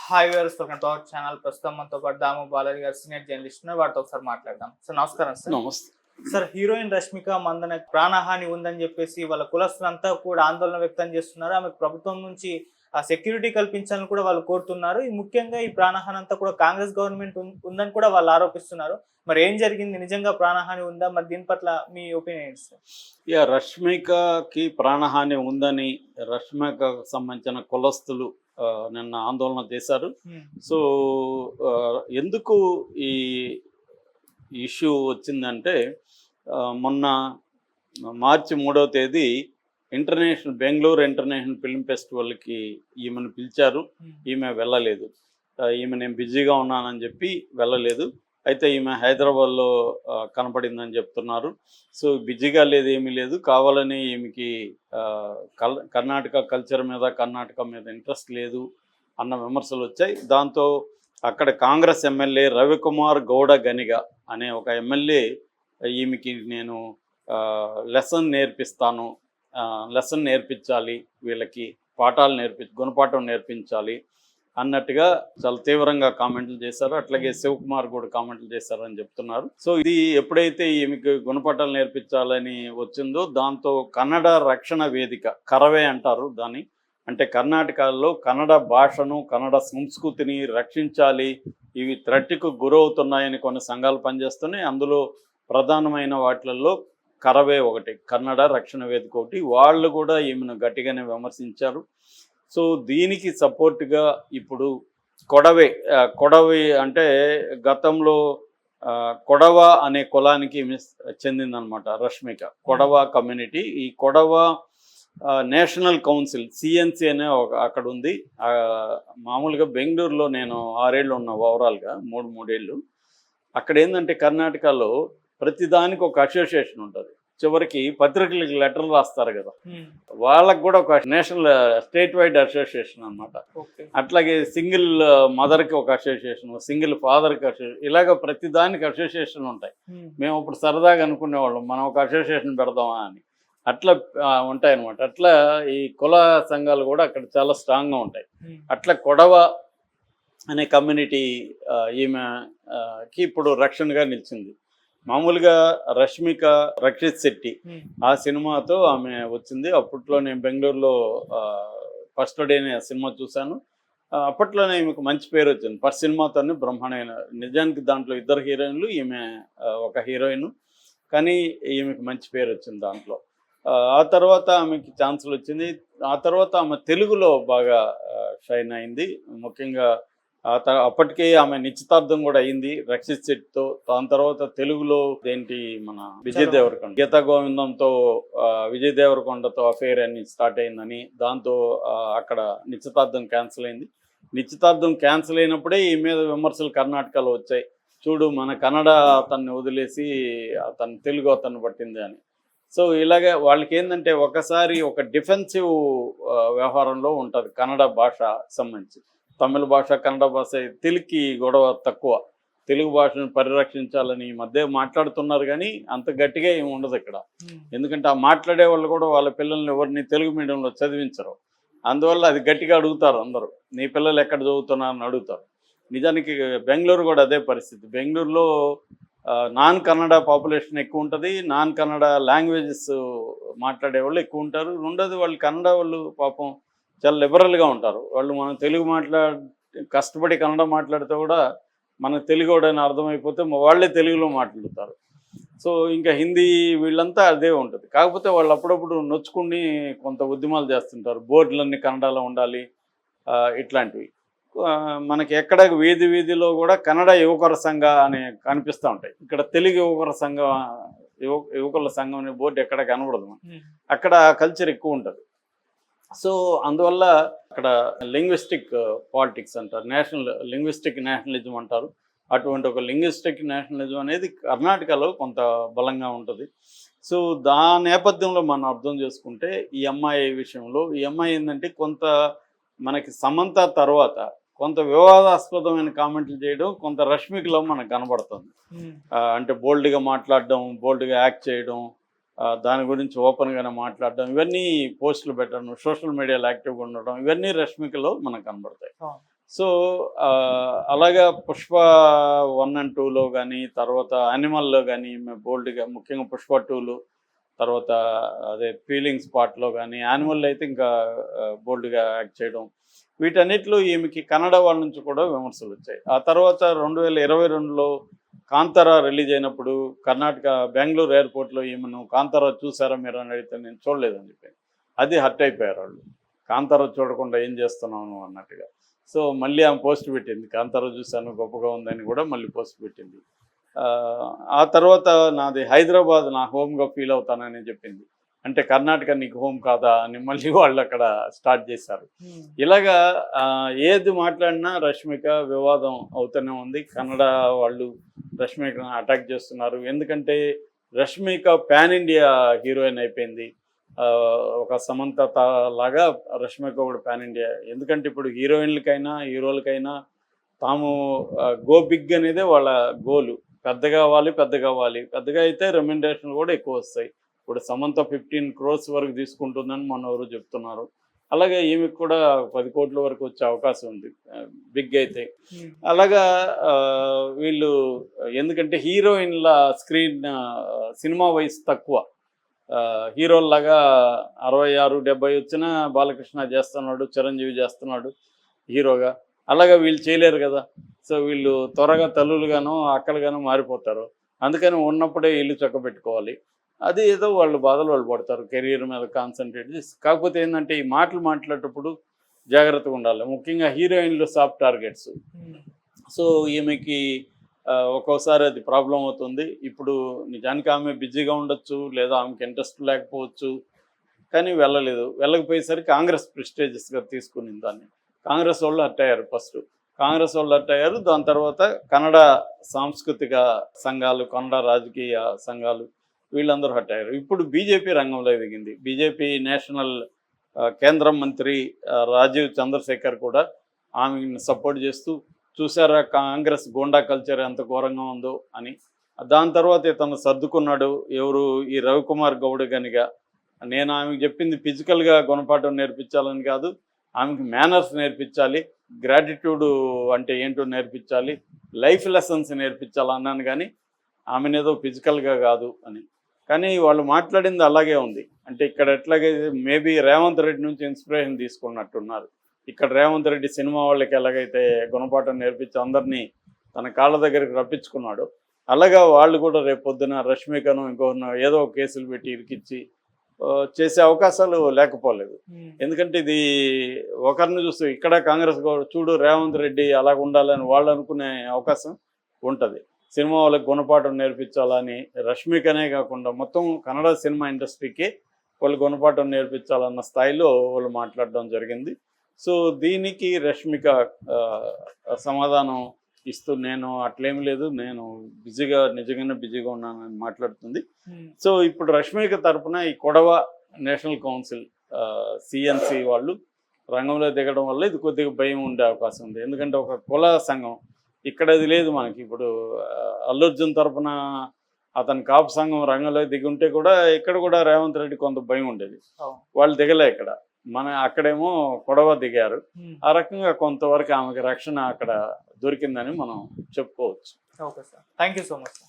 Hi viewers, welcome to our channel. ప్రస్తుతం మనతో పాటు దాము బాలాజీ గారు సీనియర్ జర్నలిస్ట్ ఉన్నారు. వారితో ఒకసారి మాట్లాడదాం. సార్ నమస్కారం. సార్ నమస్తే సార్, హీరోయిన్ రష్మిక మందన ప్రాణహాని ఉందని చెప్పేసి వాళ్ళ కులస్తులంతా కూడా ఆందోళన వ్యక్తం చేస్తున్నారు. ఆమెకు ప్రభుత్వం నుంచి ఆ సెక్యూరిటీ కల్పించాలని కూడా వాళ్ళు కోరుతున్నారు. ఈ ముఖ్యంగా ఈ ప్రాణహాని అంతా కూడా కాంగ్రెస్ గవర్నమెంట్ ఉందని కూడా వాళ్ళు ఆరోపిస్తున్నారు. మరి ఏం జరిగింది? నిజంగా ప్రాణహాని ఉందా? మరి దీని పట్ల మీ ఒపీనియన్ ఏంటి సార్? రష్మికకి ప్రాణహాని ఉందని రష్మికకు సంబంధించిన కులస్తులు నిన్న ఆందోళన చేశారు. సో ఎందుకు ఈ ఇష్యూ వచ్చిందంటే, మొన్న మార్చి 3వ తేదీ బెంగళూరు ఇంటర్నేషనల్ ఫిల్మ్ ఫెస్టివల్కి ఈమెను పిలిచారు. ఈమె వెళ్ళలేదు. ఈమె నేను బిజీగా ఉన్నానని చెప్పి వెళ్ళలేదు. అయితే ఈమె హైదరాబాద్లో కనపడిందని చెప్తున్నారు. సో బిజీగా లేదు, ఏమీ లేదు, కావాలని ఈమెకి కర్ణాటక కల్చర్ మీద, కర్ణాటక మీద ఇంట్రెస్ట్ లేదు అన్న విమర్శలు వచ్చాయి. దాంతో అక్కడ కాంగ్రెస్ ఎమ్మెల్యే రవికుమార్ గౌడ గనిగ అనే ఒక ఎమ్మెల్యే ఈమెకి నేను లెసన్ నేర్పించాలి, వీళ్ళకి గుణపాఠం నేర్పించాలి అన్నట్టుగా చాలా తీవ్రంగా కామెంట్లు చేశారు. అట్లాగే శివకుమార్ కూడా కామెంట్లు చేశారని చెప్తున్నారు. సో ఇది ఎప్పుడైతే ఈమెకి గుణపాఠాలు నేర్పించాలని వచ్చిందో, దాంతో కన్నడ రక్షణ వేదిక, కరవే అంటారు దాన్ని, అంటే కర్ణాటకలో కన్నడ భాషను, కన్నడ సంస్కృతిని రక్షించాలి, ఇవి థ్రెట్కు గురవుతున్నాయని కొన్ని సంఘాలు పనిచేస్తున్నాయి. అందులో ప్రధానమైన వాటిల్లో కరవే ఒకటి, కన్నడ రక్షణ వేదిక ఒకటి. వాళ్ళు కూడా ఈమెను గట్టిగానే విమర్శించారు. సో దీనికి సపోర్ట్గా ఇప్పుడు కొడవి అంటే గతంలో కొడవ అనే కులానికి చెందిందనమాట రష్మిక. కొడవ కమ్యూనిటీ, ఈ కొడవ నేషనల్ కౌన్సిల్ సిఎన్సి అనే అక్కడ ఉంది. మామూలుగా బెంగళూరులో నేను 6 ఏళ్ళు ఉన్నా, ఓవరాల్గా 3 ఏళ్ళు. అక్కడ ఏంటంటే కర్ణాటకలో ప్రతిదానికి ఒక అసోసియేషన్ ఉంటుంది. చివరికి పత్రికలకి లెటర్లు రాస్తారు కదా, వాళ్ళకు కూడా ఒక స్టేట్ వైడ్ అసోసియేషన్ అనమాట. అట్లాగే సింగిల్ మదర్కి ఒక అసోసియేషన్, సింగిల్ ఫాదర్కి అసోసియేషన్, ఇలాగ ప్రతి దానికి అసోసియేషన్ ఉంటాయి. మేము ఇప్పుడు సరదాగా అనుకునేవాళ్ళం మనం ఒక అసోసియేషన్ పెడదామా అని. అట్లా ఉంటాయన్నమాట. అట్లా ఈ కుల సంఘాలు కూడా అక్కడ చాలా స్ట్రాంగ్గా ఉంటాయి. అట్లా కొడవ అనే కమ్యూనిటీ ఈమెకి ఇప్పుడు రక్షణగా నిలిచింది. మామూలుగా రష్మిక రక్షిత్ శెట్టి ఆ సినిమాతో ఆమె వచ్చింది. అప్పట్లో నేను బెంగళూరులో ఫస్ట్ డేనే ఆ సినిమా చూశాను. అప్పట్లోనే ఈమెకు మంచి పేరు వచ్చింది. ఫస్ట్ సినిమాతోనే బ్రహ్మాండమైన, నిజానికి దాంట్లో 2 హీరోయిన్లు, ఈమె ఒక హీరోయిన్, కానీ ఈమెకు మంచి పేరు వచ్చింది దాంట్లో. ఆ తర్వాత ఆమెకి ఛాన్సులు వచ్చింది. ఆ తర్వాత ఆమె తెలుగులో బాగా షైన్ అయింది. ముఖ్యంగా అప్పటికే ఆమె నిశ్చితార్థం కూడా అయింది రక్షిత్ శెట్టితో. దాని తర్వాత తెలుగులో మన విజయ్ దేవరకొండ, గీతా గోవిందంతో విజయ్ దేవరకొండతో అఫేర్ అని స్టార్ట్ అయిందని, దాంతో అక్కడ నిశ్చితార్థం క్యాన్సిల్ అయింది. నిశ్చితార్థం క్యాన్సిల్ అయినప్పుడే ఈ మీద విమర్శలు కర్ణాటకలో వచ్చాయి. చూడు, మన కన్నడ అతన్ని వదిలేసి తెలుగు అతన్ని పట్టింది అని. సో ఇలాగే వాళ్ళకి ఏంటంటే ఒకసారి ఒక డిఫెన్సివ్ వ్యవహారంలో ఉంటుంది కన్నడ భాష సంబంధించి. తమిళ భాష, కన్నడ భాష, తెలుగుకి గొడవ తక్కువ. తెలుగు భాషను పరిరక్షించాలని ఈ మధ్య మాట్లాడుతున్నారు, కానీ అంత గట్టిగా ఏమి ఉండదు ఇక్కడ. ఎందుకంటే ఆ మాట్లాడే వాళ్ళు కూడా వాళ్ళ పిల్లల్ని ఎవరిని తెలుగు మీడియంలో చదివించరు. అందువల్ల అది గట్టిగా అడుగుతారు అందరూ, నీ పిల్లలు ఎక్కడ చదువుతున్నారని అడుగుతారు. నిజానికి బెంగళూరు కూడా అదే పరిస్థితి. బెంగళూరులో నాన్ కన్నడ పాపులేషన్ ఎక్కువ ఉంటుంది. నాన్ కన్నడ లాంగ్వేజెస్ మాట్లాడే వాళ్ళు ఎక్కువ ఉంటారు. రెండోది వాళ్ళు కన్నడ వాళ్ళు పాపం చాలా లిబరల్గా ఉంటారు. వాళ్ళు మనం తెలుగు కష్టపడి కన్నడ మాట్లాడితే కూడా మనకు తెలుగు అని అర్థమైపోతే వాళ్ళే తెలుగులో మాట్లాడుతారు. సో ఇంకా హిందీ వీళ్ళంతా అదే ఉంటుంది. కాకపోతే వాళ్ళు అప్పుడప్పుడు నొచ్చుకుని కొంత ఉద్యమాలు చేస్తుంటారు, బోర్డులన్నీ కన్నడలో ఉండాలి ఇట్లాంటివి. మనకి ఎక్కడ వీధిలో కూడా కన్నడ యువకుల సంఘ అని కనిపిస్తూ ఉంటాయి. ఇక్కడ తెలుగు యువకుల సంఘం అనే బోర్డు ఎక్కడ కనబడదు. అక్కడ కల్చర్ ఎక్కువ ఉంటుంది. సో అందువల్ల అక్కడ లింగ్విస్టిక్ పాలిటిక్స్ అంటారు, లింగ్విస్టిక్ నేషనలిజం అంటారు. అటువంటి ఒక లింగ్విస్టిక్ నేషనలిజం అనేది కర్ణాటకలో కొంత బలంగా ఉంటుంది. సో దాని నేపథ్యంలో మనం అర్థం చేసుకుంటే ఈ అమ్మాయి విషయంలో, ఈ అమ్మాయి ఏంటంటే కొంత మనకి సమంత తర్వాత కొంత వివాదాస్పదమైన కామెంట్లు చేయడం కొంత రష్మికలో మనకు కనబడుతుంది. అంటే బోల్డ్గా మాట్లాడడం, బోల్డ్గా యాక్ట్ చేయడం, దాని గురించి ఓపెన్గానే మాట్లాడడం, ఇవన్నీ పోస్టులు పెట్టడం, సోషల్ మీడియాలో యాక్టివ్గా ఉండడం, ఇవన్నీ రష్మికలో మనకు కనబడతాయి. సో అలాగా పుష్ప 1 and 2లో కానీ, తర్వాత యానిమల్లో కానీ బోల్డ్గా, ముఖ్యంగా పుష్ప 2లో, తర్వాత అదే ఫీలింగ్స్ పార్ట్లో కానీ, యానిమల్ అయితే ఇంకా బోల్డ్గా యాక్ట్ చేయడం, వీటన్నిటిలో ఈమెకి కన్నడ వాళ్ళ నుంచి కూడా విమర్శలు వచ్చాయి. ఆ తర్వాత 2022లో కాంతారా రిలీజ్ అయినప్పుడు కర్ణాటక బెంగళూరు ఎయిర్పోర్ట్లో ఈమెను కాంతారా చూసారా మీరు అని అడిగితే నేను చూడలేదని చెప్పాను. అది హర్ట్ అయిపోయారు వాళ్ళు. కాంతారా చూడకుండా ఏం చేస్తున్నాను అన్నట్టుగా. సో మళ్ళీ ఆమె పోస్ట్ పెట్టింది, కాంతారా చూశాను గొప్పగా ఉందని కూడా మళ్ళీ పోస్ట్ పెట్టింది. ఆ తర్వాత నాది హైదరాబాద్ నా హోమ్గా ఫీల్ అవుతానని చెప్పింది. అంటే కర్ణాటక నీకు హోమ్ కాదా అని మళ్ళీ వాళ్ళు అక్కడ స్టార్ట్ చేశారు. ఇలాగా ఏది మాట్లాడినా రష్మిక వివాదం అవుతూనే ఉంది. కన్నడ వాళ్ళు రష్మికను అటాక్ చేస్తున్నారు. ఎందుకంటే రష్మిక పాన్ ఇండియా హీరోయిన్ అయిపోయింది. ఒక సమంత లాగా రష్మిక కూడా పాన్ ఇండియా. ఎందుకంటే ఇప్పుడు హీరోయిన్లకైనా హీరోలకైనా తాము గో బిగ్ అనేదే వాళ్ళ గోలు. పెద్దగా అవ్వాలి. పెద్దగా అయితే రెమ్యునరేషన్ కూడా ఎక్కువ వస్తాయి. ఇప్పుడు సమంత 15 crores వరకు తీసుకుంటుందని మన ఎవరు చెప్తున్నారు. అలాగే ఈమెకు కూడా 10 కోట్ల వరకు వచ్చే అవకాశం ఉంది బిగ్ అయితే. అలాగా వీళ్ళు ఎందుకంటే హీరోయిన్ల స్క్రీన్ సినిమా వయసు తక్కువ. హీరోల్లాగా 66-70 వచ్చినా బాలకృష్ణ చేస్తున్నాడు, చిరంజీవి చేస్తున్నాడు హీరోగా. అలాగా వీళ్ళు చేయలేరు కదా. సో వీళ్ళు త్వరగా తల్లులుగానో అక్కలుగానో మారిపోతారు. అందుకని ఉన్నప్పుడే ఇల్లు చక్కబెట్టుకోవాలి. అది ఏదో వాళ్ళు బాధలు వాళ్ళు పడతారు, కెరీర్ మీద కాన్సన్ట్రేట్ చేసి. కాకపోతే ఏంటంటే ఈ మాటలు మాట్లాడేటప్పుడు జాగ్రత్తగా ఉండాలి. ముఖ్యంగా హీరోయిన్లు సాఫ్ట్ టార్గెట్స్. సో ఈమెకి ఒక్కోసారి అది ప్రాబ్లం అవుతుంది. ఇప్పుడు నిజానికి ఆమె బిజీగా ఉండొచ్చు, లేదా ఆమెకి ఇంట్రెస్ట్ లేకపోవచ్చు, కానీ వెళ్ళకపోయేసరికి కాంగ్రెస్ ప్రెస్టేజియస్గా తీసుకునింది దాన్ని. కాంగ్రెస్ వాళ్ళు హర్ట్ అయ్యారు. ఫస్ట్ కాంగ్రెస్ వాళ్ళు హర్ట్ అయ్యారు. దాని తర్వాత కన్నడ సాంస్కృతిక సంఘాలు, కన్నడ రాజకీయ సంఘాలు వీళ్ళందరూ హర్ట్ అయ్యారు. ఇప్పుడు బీజేపీ రంగంలో దిగింది. బీజేపీ నేషనల్ కేంద్ర మంత్రి రాజీవ్ చంద్రశేఖర్ కూడా ఆమెను సపోర్ట్ చేస్తూ, చూసారా కాంగ్రెస్ గోండా కల్చర్ ఎంత ఘోరంగా ఉందో అని. దాని తర్వాత ఇతను సర్దుకున్నాడు. ఎవరు ఈ రవికుమార్ గౌడ్ గనిగా. నేను ఆమెకు చెప్పింది ఫిజికల్గా గుణపాఠం నేర్పించాలని కాదు, ఆమెకి మేనర్స్ నేర్పించాలి, గ్రాటిట్యూడ్ అంటే ఏంటో నేర్పించాలి, లైఫ్ లెసన్స్ నేర్పించాలి అన్నాను, కానీ ఆమెనేదో ఫిజికల్గా కాదు అని. కానీ వాళ్ళు మాట్లాడింది అలాగే ఉంది. అంటే ఇక్కడ ఎట్లాగైతే మేబీ రేవంత్ రెడ్డి నుంచి ఇన్స్పిరేషన్ తీసుకున్నట్టున్నారు. ఇక్కడ రేవంత్ రెడ్డి సినిమా వాళ్ళకి ఎలాగైతే గుణపాఠం నేర్పించి అందరినీ తన కాళ్ళ దగ్గరికి రప్పించుకున్నాడు, అలాగా వాళ్ళు కూడా రేపు పొద్దున రష్మికను ఇంకొకరినో ఏదో కేసులు పెట్టి ఇరికిచ్చి చేసే అవకాశాలు లేకపోలేదు. ఎందుకంటే ఇది ఒకరిని చూస్తూ ఇక్కడ కాంగ్రెస్ చూడు రేవంత్ రెడ్డి అలాగ ఉండాలని వాళ్ళు అనుకునే అవకాశం ఉంటుంది. సినిమా వాళ్ళకి గుణపాఠం నేర్పించాలని రష్మికనే కాకుండా మొత్తం కన్నడ సినిమా ఇండస్ట్రీకి వాళ్ళు గుణపాఠం నేర్పించాలన్న స్థాయిలో వాళ్ళు మాట్లాడడం జరిగింది. సో దీనికి రష్మిక సమాధానం ఇస్తూ నేను అట్లేమి లేదు, నేను నిజంగానే బిజీగా ఉన్నానని మాట్లాడుతుంది. సో ఇప్పుడు రష్మిక తరఫున ఈ కొడవ నేషనల్ కౌన్సిల్ సిఎన్సి వాళ్ళు రంగంలో దిగడం వల్ల ఇది కొద్దిగా భయం ఉండే అవకాశం ఉంది. ఎందుకంటే ఒక కుల సంఘం ఇక్కడ అది లేదు మనకి. ఇప్పుడు అల్లు అర్జున్ తరఫున అతని కాపు సంఘం రంగంలో దిగి ఉంటే కూడా ఇక్కడ కూడా రేవంత్ రెడ్డి కొంత భయం ఉండేది. వాళ్ళు దిగలే ఇక్కడ. అక్కడేమో కొడవ దిగారు. ఆ రకంగా కొంతవరకు ఆమెకి రక్షణ అక్కడ దొరికిందని మనం చెప్పుకోవచ్చు. Okay sir, thank you so much.